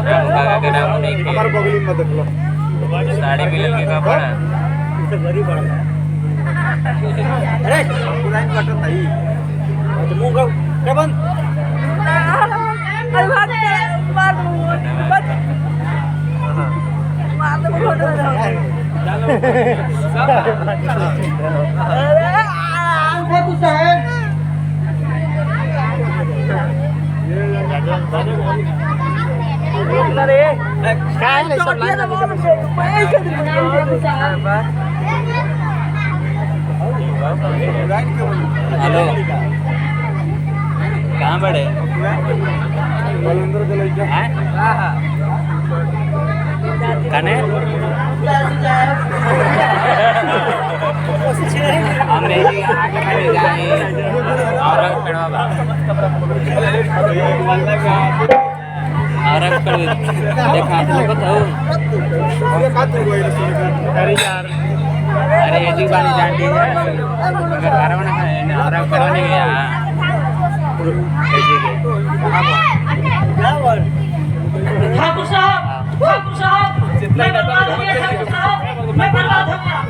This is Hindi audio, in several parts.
यहाँ बैठा हमारे बगली में देख लो साड़ी मिलन के कपड़ा अरे पुरानी कटन नहीं तो मुंह का क्या बंद अरे भाग मार दो फोटो हेलो कहाँ बड़े कने हमने और देखा बताओ अरे ये जी बानी जानती है अगर कारवाना है और करवाने गया ठाकुर साहब मैं बर्बाद हो गया ठाकुर साहब मैं बर्बाद हो गया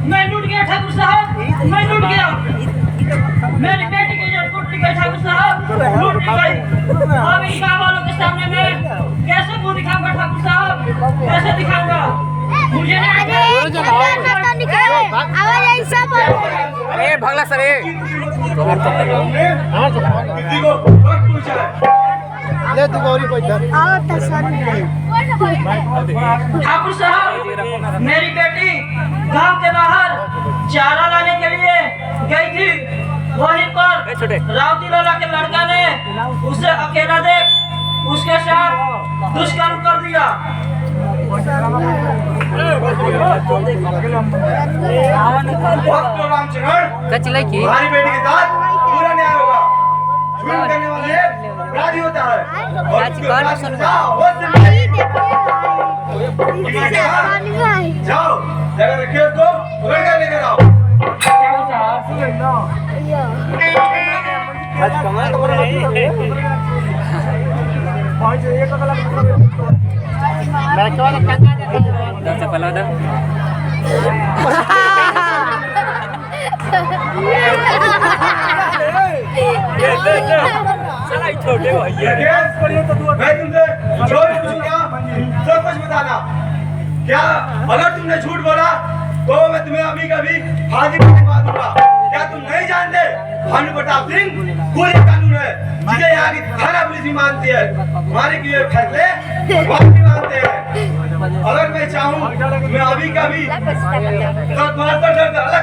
मैं लूट गया ठाकुर साहब मैं लूट गया मेरी बेटी की इज्जत लूट गई ठाकुर साहब लूट गई अब इन गाँव वालों के सामने मैं कैसे मुंह दिखाऊंगा ठाकुर साहब कैसे दिखाऊंगा मुझे अरे भगला सर ले तू गौरी कोई इधर ठाकुर साहब मेरी बेटी गांव के बाहर चारा लाने के लिए गई थी वहीं पर रावती लाला के लड़का ने उसे अकेला देख उसके साथ दुष्कर्म कर दिया कचले की हमारी बेटी के साथ पूरा न्याय होगा जुल्म करने वाला अपराधी होता है और जाओ जगह रखिए उसको पकड़ कर लेकर आओ छोटे भैया मैं तुमसे जो भी पूछूंगा सब कुछ बताना क्या अगर तुमने झूठ बोला तो मैं तुम्हें अभी कभी फांसी पर चढ़वा दूंगा क्या तुम नहीं जानते भानु प्रताप सिंह कोई कानून है जिसे यहाँ की थाना पुलिस भी मानती है हमारे किए फैसले भगवान भी मानते हैं अगर मैं चाहूँ मैं अभी कभी अलग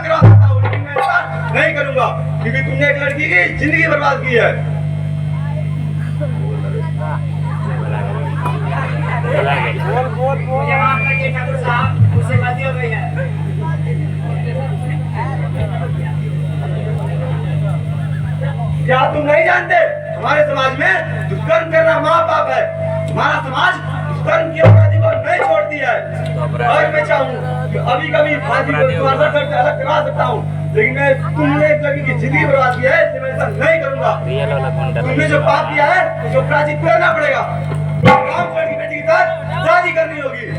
करा सकता हूँ लेकिन मैं ऐसा नहीं करूँगा क्योंकि तुमने एक लड़की की जिंदगी बर्बाद की है उससे गलती हो गई है क्या तुम नहीं जानते हमारे समाज में दुष्कर्म करना महापाप है हमारा समाज दुष्कर्म की अपराधी को नहीं छोड़ती है और मैं चाहूँ कि अभी कभी फांसी को तुम्हारे से अलग करा सकता हूँ लेकिन मैं तुमने एक लड़की की जिंदगी बर्बाद की है इसलिए मैं ऐसा नहीं करूँगा तुमने जो पाप किया है उसको प्रायश्चित करना पड़ेगा काम की बेटी के साथ शादी करनी होगी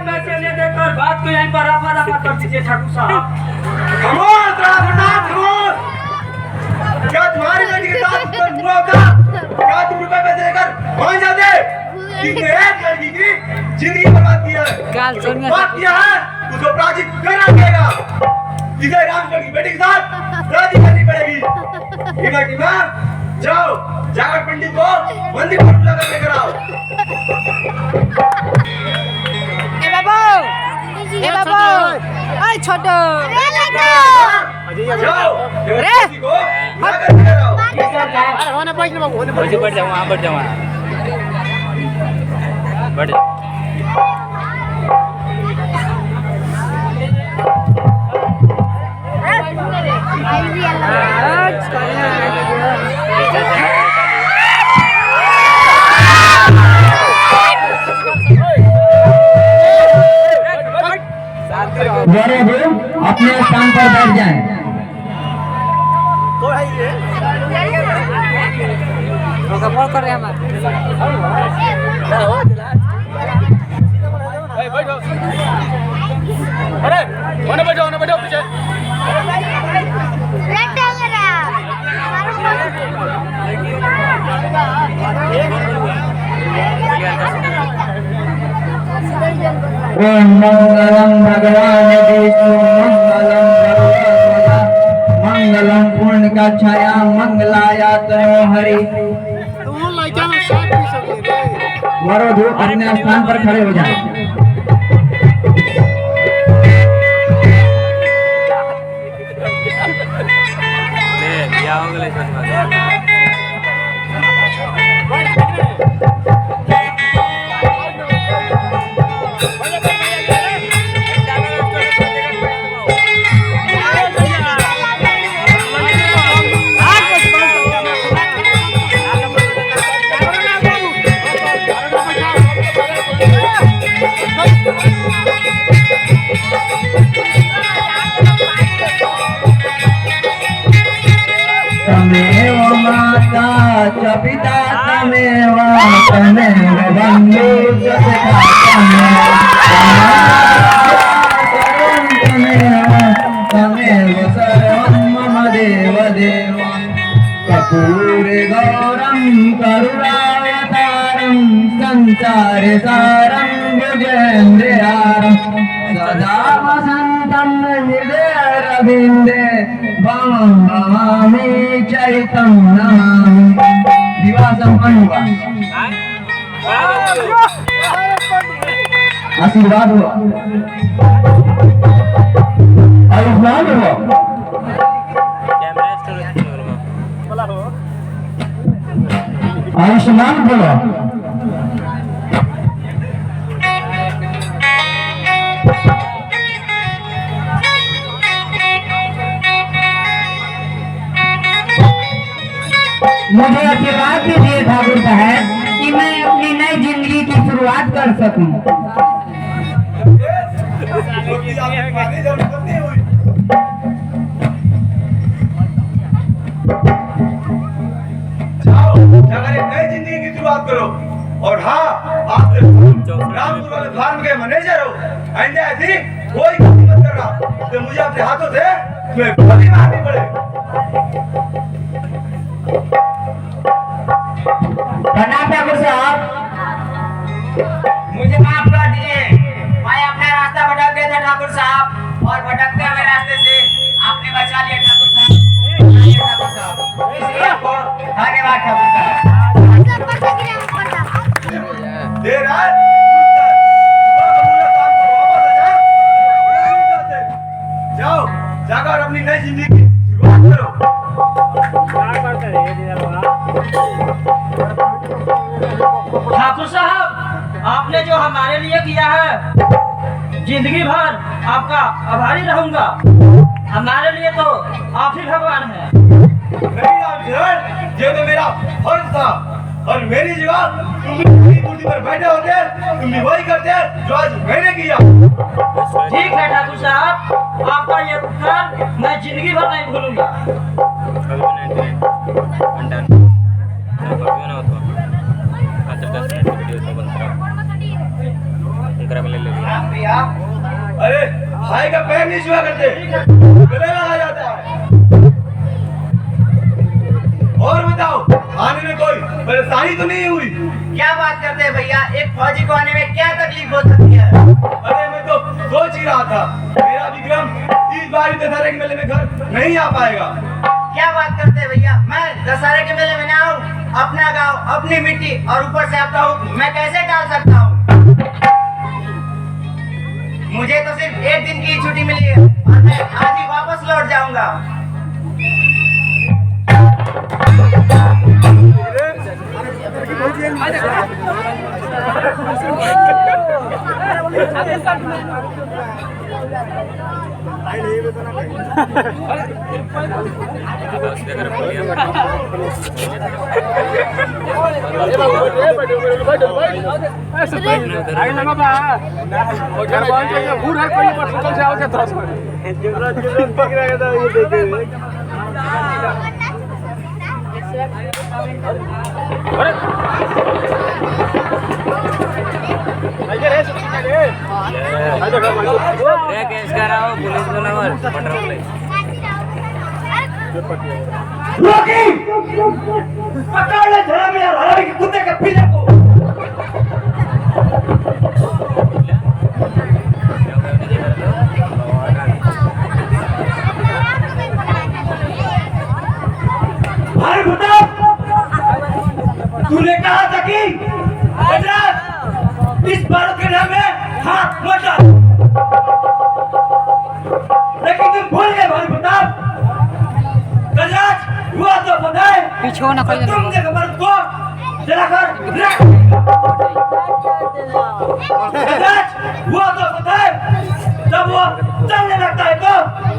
पैसे ले देकर बात को यहीं पर रफा दफा कर दीजिए ठाकुर साहब क्या तुम्हारी बेटी के साथ हुआ होगा क्या तुम रुपए पैसे लेकर मान जाते किसने एक लड़की की जिंदगी बर्बाद की है बात किया है उसको प्रायश्चित करना पड़ेगा जिसे रामचंद्र की बेटी के साथ शादी करनी पड़ेगी टीमा जाओ जाकर पंडित को मंदिर पर पूजा करने लेकर आओ ए बाबू ओए छोटो जाओ रे को पूजा करने लेकर आओ अरे होने बैठ जाओ वहां बैठ जाओ बैठ जाओ आई भी अल्लाह अपने स्थान पर बैठ जाएं। कर रहे हैं बैठो। अरे बैठो पीछे। ओम मंगलम भगवान विष्णु मंगलम पूर्णकाक्षाया मंगलाया तनोहरि। वरोधु अपने स्थान पर खड़े हो जाएं। तमेव माता च पिता तमेव तमेव बन्धु च सखा तमेव सर्वं मम देव देवं कर्पूरे गौरं करुणावतारं संसारे सारं भुजेन्द्रिहारं सदा वसन्तं हृदयरविन्दे भवं भवामि चरितं नमामि। विवाह संपन्न हुआ, आशीर्वाद हुआ, आयुष्मान हुआ। आयुष्मान बोलो। मुझे आशीर्वाद दीजिए ठाकुर साहब कि मैं अपनी नई जिंदगी की शुरुआत कर सकूं। जाओ जाकर एक नई जिंदगी की शुरुआत करो। और हाँ, आप रामपुर वाले फार्म के मैनेजर हो। आइंदा ऐसी कोई गलती मत करना तो मुझे अपने हाथों से तुम्हें गोली मारनी पड़े। प्रणाम ठाकुर साहब, मुझे माफ कर दीजिए, मैं अपना रास्ता भटक गया था ठाकुर साहब, और भटकते हुए रास्ते से आपने बचा लिया ठाकुर साहब। इसलिए आपको धन्यवाद ठाकुर साहब। देर रात जाओ जाकर अपनी नई जिंदगी की शुरुआत करो। ठाकुर साहब, आपने जो हमारे लिए किया है, जिंदगी भर आपका आभारी रहूंगा। हमारे लिए तो आप ही भगवान हैं। नहीं रामचरण, ये तो मेरा फर्ज था और मेरी जगह तुम भी कुर्सी पर बैठे होते, तुम भी वही करते जो आज मैंने किया। ठीक है ठाकुर साहब, आपका ये उपकार मैं जिंदगी भर नहीं भूलूंगा। अरे भाई का पैर नहीं छुआ करते, गले लगा जाता है। और बताओ, आने में कोई परेशानी तो नहीं हुई? क्या बात करते हैं भैया, एक फौजी को आने में क्या तकलीफ हो सकती है? अरे मैं तो सोच ही रहा था मेरा विक्रम इस बार दशहरे के मेले में घर नहीं आ पाएगा। क्या बात करते हैं भैया, मैं दशहरे के मेले में ना आऊं? अपना गांव, अपनी मिट्टी और ऊपर से आपका हुक्म मैं कैसे टाल सकता हूँ? मुझे तो सिर्फ एक दिन की छुट्टी मिली है और मैं आज ही वापस लौट जाऊंगा। केस कराओ पुलिस वाला पटरोल रोकी पकड़ ले धरा में हरामी के कुत्ते के पीछे को भाई बता तूने कहा था कि गुजरात इस भारत के नाम में हाथ मत डाल लेकिन तुम भूल गए भाई बता गजराज हुआ तो पता है पीछे ना कोई तुम जब मर्द को जलाकर गजराज हुआ तो पता है जब वो चलने लगता है तो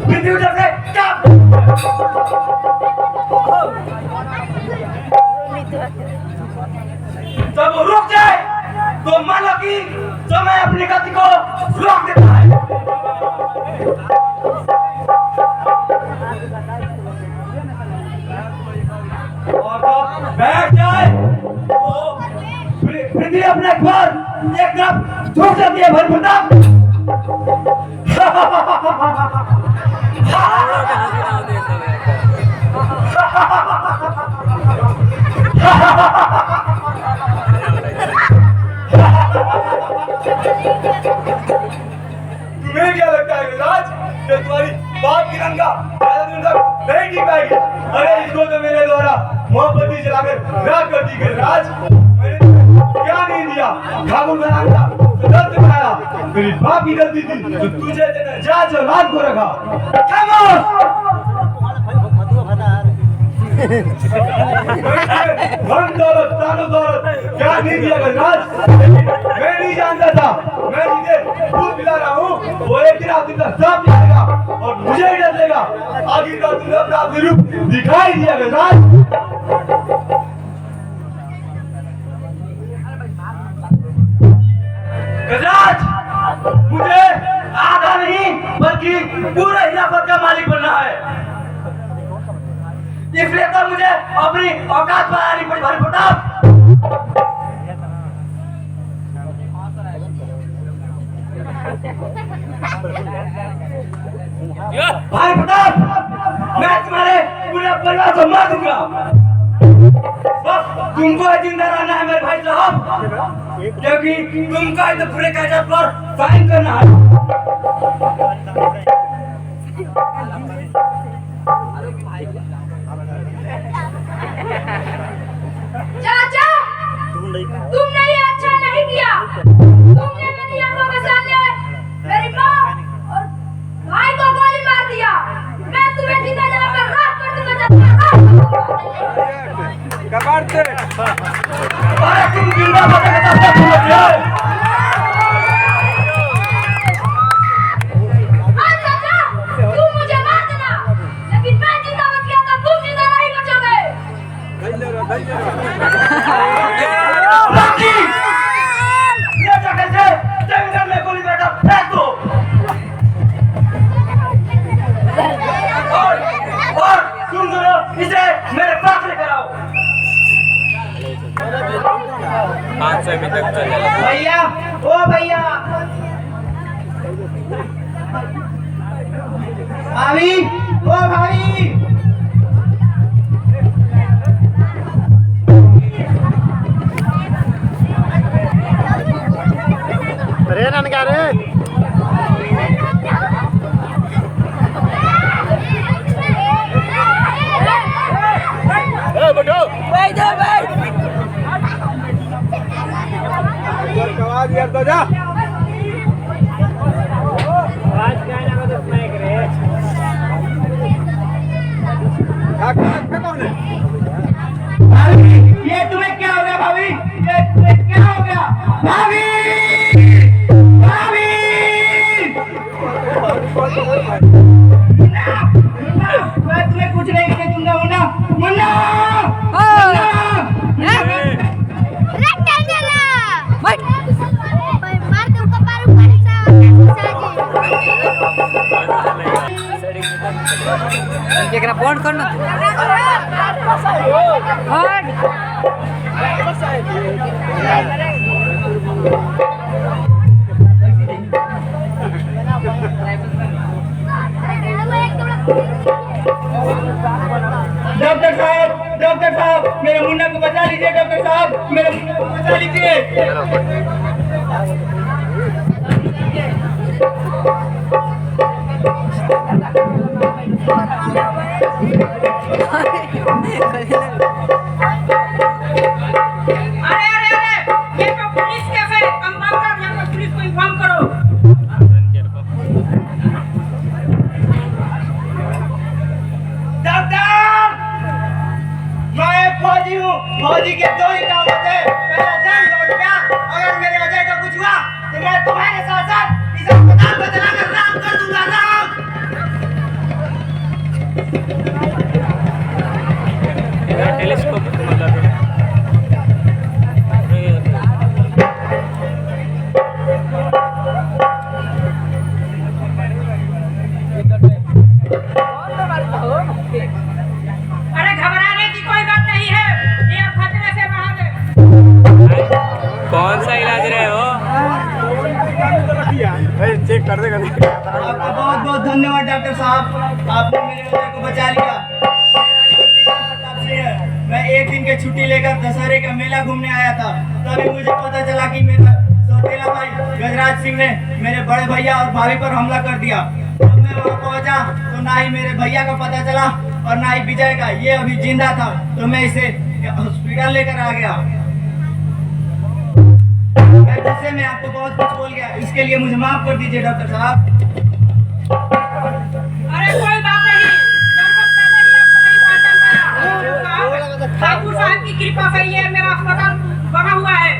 कंप्यूटर से काट जब वो रुक जाए तो मानो कि समय अपनी गति को रोक देता है और जब बैठ जाए तो पृथ्वी अपने अखबार एक तरफ झुक जाती है भाई प्रताप तुम्हें क्या लगता है राज कि तुम्हारी बात की रंगा ज्यादा दिन तक नहीं टिक पाएगी अरे इसको तो मेरे द्वारा मोहब्बती चलाकर राग कर दी गई राज मैंने क्या नहीं दिया ठाकुर का नाम था तो दर्द बनाया मेरी बाप की गलती थी तो तुझे जा औलाद को रखा खामोश धन दौलत तानो दौलत क्या नहीं दिया गजराज मैं नहीं जानता था मैं जिसे दूध पिला रहा हूँ वो एक दिन आप दिन सब पिलाएगा और मुझे ही डर देगा आखिरकार तुमने अपना असली रूप दिखाई दिया गजराज गजराज मुझे आधा नहीं बल्कि पूरे हिलाफत का मालिक बनना है इसलिए तो मुझे अपनी औकात बनानी पड़ी भाई प्रताप भाई प्रताप मैं तुम्हारे पूरे परिवार को मार दूंगा बस तुमको जिंदा रहना है मेरे भाई साहब क्योंकि तुमको इस पूरे कायदे पर साइन करना है चाचा तुमने ये अच्छा नहीं किया तुमने मेरी आंखों के सामने मेरी माँ और भाई को गोली मार दिया मैं तुम्हें जिंदा जलाकर राख कर दूंगा कबाड़ते अरे तुम जिंदा बचा के तब भूल गए चाचा तुम मुझे मार देना लेकिन मैं जिंदा बच गया तो तुम जिंदा नहीं बचोगे बाकी ये जगह से जंगल में गोली बेटा फेंक दो और तुम दोनों इसे मेरे पास लेकर आओ 500 अभी तक चल जाएगा भैया ओ भैया भाभी ओ भाभी भाभी ये तुम्हें क्या हो गया भाभी ये तुम्हें क्या हो गया भाभी भाभी एकरा फोन कर ना डॉक्टर साहब मेरे मुन्ना को बचा लीजिए। डॉक्टर साहब मेरे मुन्ना को बचा लीजिए। अरे ये तो पुलिस केस है। कंपाउंडर यहाँ पर पुलिस को इन्फॉर्म करो। डॉक्टर मैं फौजी हूँ। फौजी के दो ही काम होते हैं, पहला जान और प्यार। अगर मेरे अजय का कुछ हुआ तो मैं तुम्हारे साथ साथ इस अस्पताल को जलाकर राख कर दूंगा। राख। टेलीस्कोप अरे घबराने की कोई बात नहीं है। ये खतरे से बाहर है। कौन सा इलाज रहे हो? चेक कर देगा। आपका बहुत बहुत धन्यवाद डॉक्टर साहब, आपने मेरे अजय को बचा लिया। मैं एक दिन की छुट्टी लेकर दशहरे का मेला घूमने आया था। तभी मुझे पता चला कि मेरा सौतेला भाई गजराज सिंह ने मेरे बड़े भैया और भाभी पर हमला कर दिया। जब मैं वहाँ पहुँचा तो ना ही मेरे भैया का पता चला और ना ही विजय का। ये अभी जिंदा था तो मैं इसे हॉस्पिटल लेकर आ गया। मैं गुस्से में आपको बहुत कुछ बोल गया, इसके लिए मुझे माफ कर दीजिए डॉक्टर साहब। अरे कोई बात नहीं। डॉक्टर पहले भी आपको नहीं पहचान पाया। ठाकुर साहब की कृपा से ये मेरा अस्पताल बना हुआ है।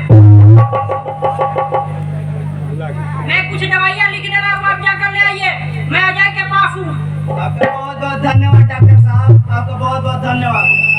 मैं कुछ दवाइयाँ लिख दे रहा हूँ, आप जाकर ले आइए। मैं अजय के पास हूँ। आपका बहुत बहुत धन्यवाद डॉक्टर साहब, आपका बहुत बहुत धन्यवाद।